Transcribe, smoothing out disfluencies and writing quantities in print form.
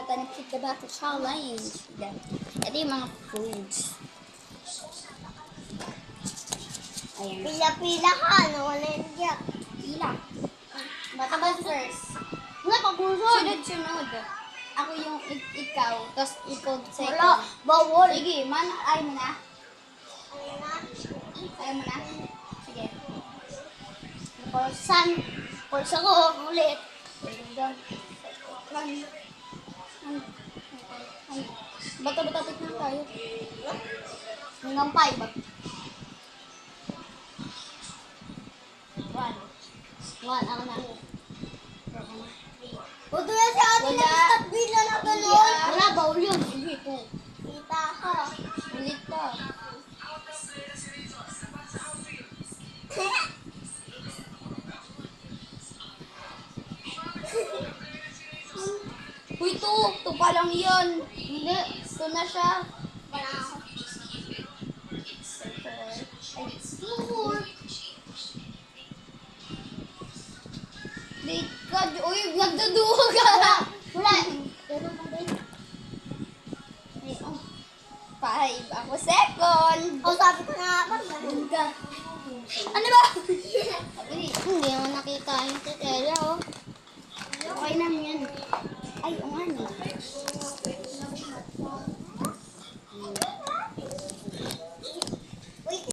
gonna pick the battle challenge. Ito yung mga foods. Ayan. Pila-pila ka, nawala yun dyan. Pila. Bata ba first? Wala pa puso. Sunod-sunod. Ako yung ikaw, tapos ikaw second. Wala, bawal. Sige, ayaw mo na. Ano na? Ayaw mo na. Sige. Pulsan. Pulsa ko, ulit. Bata-bata na tayo. Hanggang 5 ba? 1, ako na. Buto yan si ate Wala. nag-stop bila na gano'n. Yeah. Wala, bawal yun. Sige, 2. Kita ka. Ulit pa. Uy, 2. 2 pa lang yun. Hindi. 2 na siya. Wala ako. Uy, nagduduwa ka. Wala. Pero pa din. 5. Ako second. Oh, sabi ko na pag ganun ka. Ano ba? Hindi mo nakita yung titela, oh.